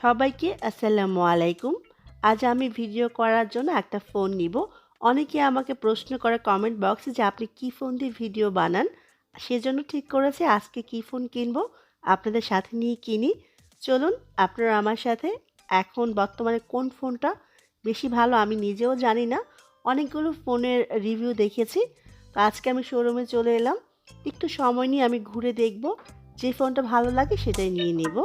সবাইকে আসসালামু আলাইকুম। আজ আমি ভিডিও করার জন্য একটা ফোন নিব। অনেকে আমাকে প্রশ্ন করে কমেন্ট বক্সে যে আপনি কি ফোন দিয়ে ভিডিও বানান? সেজন্য ঠিক করেছি আজকে কি ফোন কিনবো আপনাদের সাথে নিয়ে কিনি। চলুন আপনারা আমার সাথে। এখন বর্তমানে কোন ফোনটা বেশি ভালো আমি নিজেও জানি না। অনেকগুলো ফোনের রিভিউ দেখেছি। তো আজকে আমি শোরুমে চলে এলাম। একটু সময় নিয়ে আমি ঘুরে দেখব। যে ফোনটা ভালো লাগে সেটাই নিয়ে নেব।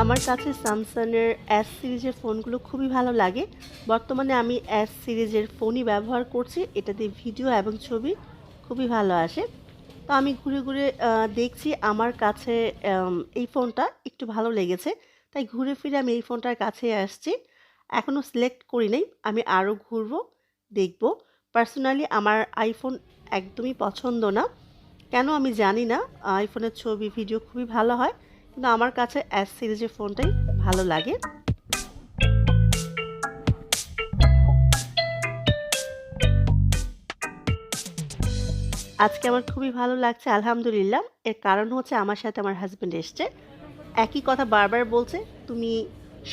আমার কাছে স্যামসাংয়ের এস সিরিজের ফোনগুলো খুবই ভালো লাগে। বর্তমানে আমি এস সিরিজের ফোনই ব্যবহার করছি। এটাতে ভিডিও এবং ছবি খুবই ভালো আসে। তো আমি ঘুরে ঘুরে দেখছি আমার কাছে এই ফোনটা একটু ভালো লেগেছে। তাই ঘুরে ফিরে আমি এই ফোনটার কাছেই আসছি। এখনও সিলেক্ট করি নাই। আমি আরও ঘুরবো, দেখব। পার্সোনালি আমার আইফোন একদমই পছন্দ না। কেন আমি জানি না। আইফোনের ছবি, ভিডিও খুবই ভালো হয়। কিন্তু আমার কাছে এস সিরিজের ফোনটাই ভালো লাগে। আজকে আমার খুবই ভালো লাগছে আলহামদুলিল্লাহ। এর কারণ হচ্ছে আমার সাথে আমার হাসব্যান্ড এসছে। একই কথা বারবার বলছে, "তুমি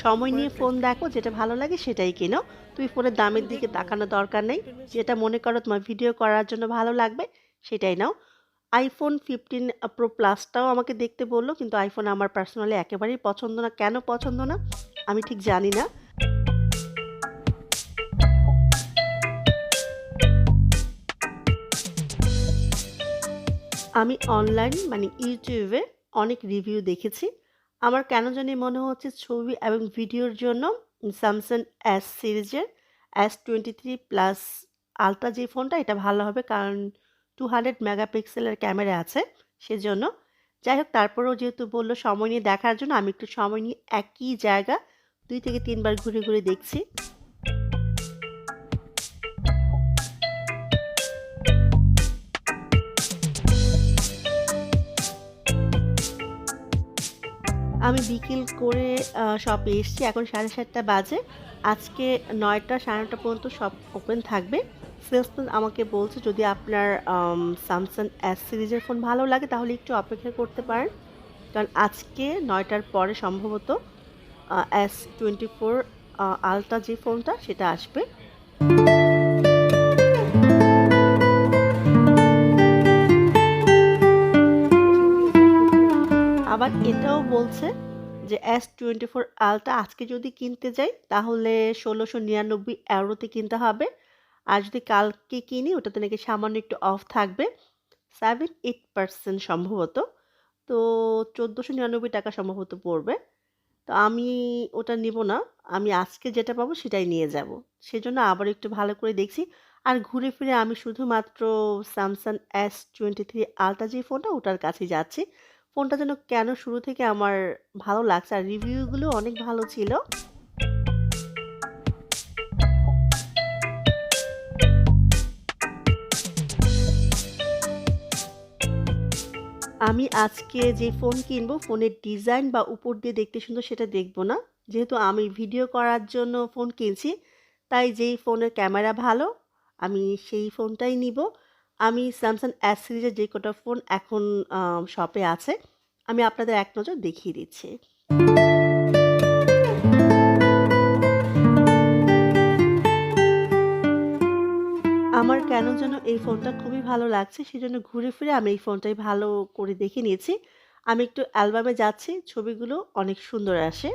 সময় নিয়ে ফোন দেখো, যেটা ভালো লাগে সেটাই কেনো। তুমি ফোনের দামের দিকে তাকানোর দরকার নেই। যেটা মনে করো তোমার ভিডিও করার জন্য ভালো লাগবে সেটাই নাও।" আইফোন 15 প্রো প্লাসটাও আমাকে দেখতে বলল, কিন্তু আইফোন আমার পার্সোনালি একেবারেই পছন্দ না। কেন পছন্দ না আমি ঠিক জানি না। আমি অনলাইন মানে ইউটিউবে অনেক রিভিউ দেখেছি। আমার কেন জানি মনে হচ্ছে ছবি এবং ভিডিওর জন্য স্যামসাং এস সিরিজের S23 প্লাস আলট্রা যে ফোনটা এটা ভালো হবে, কারণ 200 মেগাপিক্সেলের ক্যামেরা আছে সেজন্য। যাই হোক, তারপরেও যেহেতু বলল সময় নিয়ে দেখার জন্য, আমি একটু সময় নিয়ে একই জায়গা 2 থেকে 3 বার ঘুরে ঘুরে দেখছি। আমি বিকেল করে শপে এসেছি। এখন 7:30 বাজে। আজকে 9টা 9:30 পর্যন্ত শপ ওপেন থাকবে। সেলসম্যান আমাকে বলছে যদি আপনার স্যামসাং এস সিরিজের ফোন ভালো লাগে তাহলে একটু অপেক্ষা করতে পারেন। কারণ আজকে 9টার পরে সম্ভবত S24 আলট্রা যে ফোনটা সেটা আসবে। আবার এটাও বলছে যে S24 আলট্রা আজকে যদি কিনতে যাই তাহলে ১৬৯৯ ইউরোতে কিনতে হবে। আর যদি কালকে কিনি ওটাতে নাকি সামান্য একটু অফ থাকবে। 7-8% সম্ভবত। তো ৳১৪৯৯ সম্ভবত পড়বে। তো আমি ওটা নিব না। আমি আজকে যেটা পাবো সেটাই নিয়ে যাব। সেজন্য আবার একটু ভালো করে দেখছি। আর ঘুরে ফিরে আমি শুধুমাত্র Samsung S23 আলট্রা যে ফোনটা ওটার কাছেই যাচ্ছি। ফোনটা যেন কেন শুরু থেকে আমার ভালো লাগছে, আর রিভিউগুলো অনেক ভালো ছিল। আমি আজকে যে ফোন কিনবো ফোনের ডিজাইন বা উপর দিয়ে দেখতে সুন্দর সেটা দেখব না। যেহেতু আমি ভিডিও করার জন্য ফোন কিনছি, তাই যেই ফোনের ক্যামেরা ভালো আমি সেই ফোনটাই নিব। আমি স্যামসাং এস সিরিজের যে কটা ফোন এখন শপে আছে আমি আপনাদের এক নজর দেখিয়ে দিচ্ছি। আমার কেন যেন এই ফোনটা খুবই ভালো লাগছে, সেজন্য ঘুরে ফিরে আমি এই ফোনটাই ভালো করে দেখে নিয়েছি। আমি একটু অ্যালবামে যাচ্ছি, ছবিগুলো অনেক সুন্দর আসে।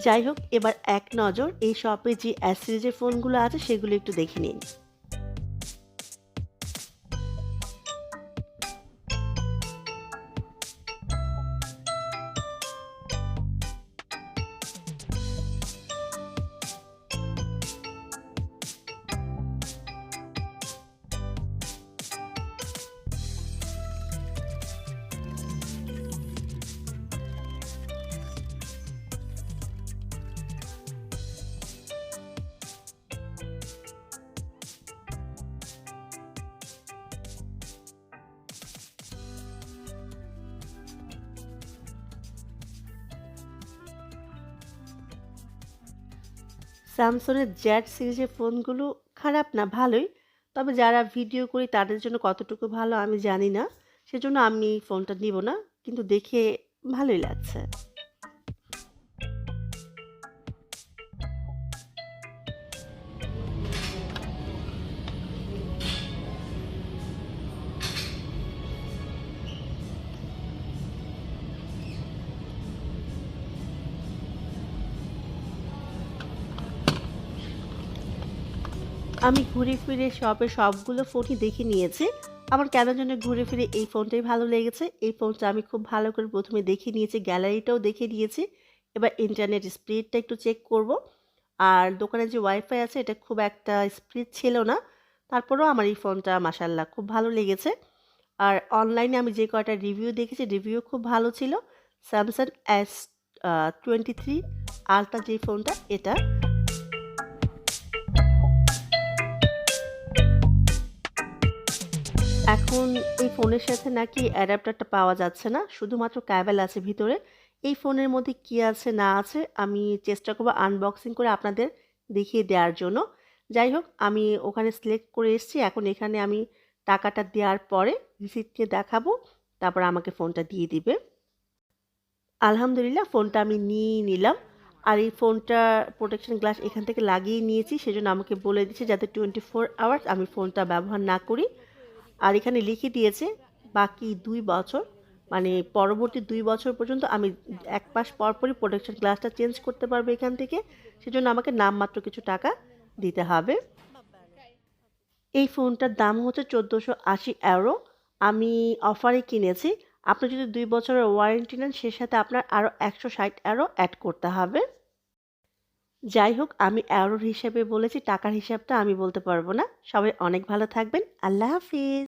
যাই হোক, এবার এক নজর এই শপে যে এস সিরিজের ফোনগুলো আছে সেগুলো একটু দেখে নিন। স্যামসংয়ের জেড সিরিজের ফোনগুলো খারাপ না, ভালোই। তবে যারা ভিডিও করি তাদের জন্য কতটুকু ভালো আমি জানি না। সেজন্য আমি এই ফোনটা নিব না। কিন্তু দেখে ভালোই লাগছে। আমি ঘুরে ফিরে শপের সবগুলো ফোনই দেখে নিয়েছি। আমার কেন জানি ঘুরে ফিরে এই ফোনটাই ভালো লেগেছে। এই ফোনটা আমি খুব ভালো করে ১ম এ দেখে নিয়েছি, গ্যালারিটাও দেখে নিয়েছি। এবার ইন্টারনেট স্পিডটা একটু চেক করব। আর দোকানে যে ওয়াইফাই আছে এটা খুব একটা স্পিড ছিল না। তারপরেও আমার এই ফোনটা মাশাআল্লাহ খুব ভালো লেগেছে। আর অনলাইনে আমি যে কয়টা রিভিউ দেখেছি রিভিউ খুব ভালো ছিল। Samsung S23 Ultra যে ফোনটা এটা। এখন এই ফোনের সাথে নাকি অ্যাডাপ্টারটা পাওয়া যাচ্ছে না। শুধুমাত্র ক্যাবেল আছে ভিতরে। এই ফোনের মধ্যে কি আছে না আছে আমি চেষ্টা করব আনবক্সিং করে আপনাদের দেখিয়ে দেওয়ার জন্য। যাই হোক আমি ওখানে সিলেক্ট করে এসেছি। এখন এখানে আমি টাকাটা দেওয়ার পরে রিসিপ্ট নিয়ে দেখাবো। তারপর আমাকে ফোনটা দিয়ে দিবে। আলহামদুলিল্লাহ ফোনটা আমি নিয়েই নিলাম। আর এই ফোনটার প্রোটেকশন গ্লাস এখান থেকে লাগিয়ে নিয়েছি। সেজন্য আমাকে বলে দিচ্ছে যাতে 24 আওয়ার্স আমি ফোনটা ব্যবহার না করি। আর এখানে লিখে দিয়েছে বাকি ২ বছর মানে পরবর্তী ২ বছর পর্যন্ত আমি ১ মাস পরই প্রোটেকশন গ্লাসটা চেঞ্জ করতে পারবো এখান থেকে। সেজন্য আমাকে নামমাত্র কিছু টাকা দিতে হবে। এই ফোনটার দাম হচ্ছে €১৪৮০। আমি অফারে কিনেছি। আপনি যদি ২ বছরের ওয়ারেন্টি নেন সে সাথে আপনার আরও €১৬০ অ্যাড করতে হবে। যাই হোক আমি এরর হিসেবে বলেছি, টাকার হিসাবটা আমি বলতে পারব না। সবাই অনেক ভালো থাকবেন। আল্লাহ হাফিজ।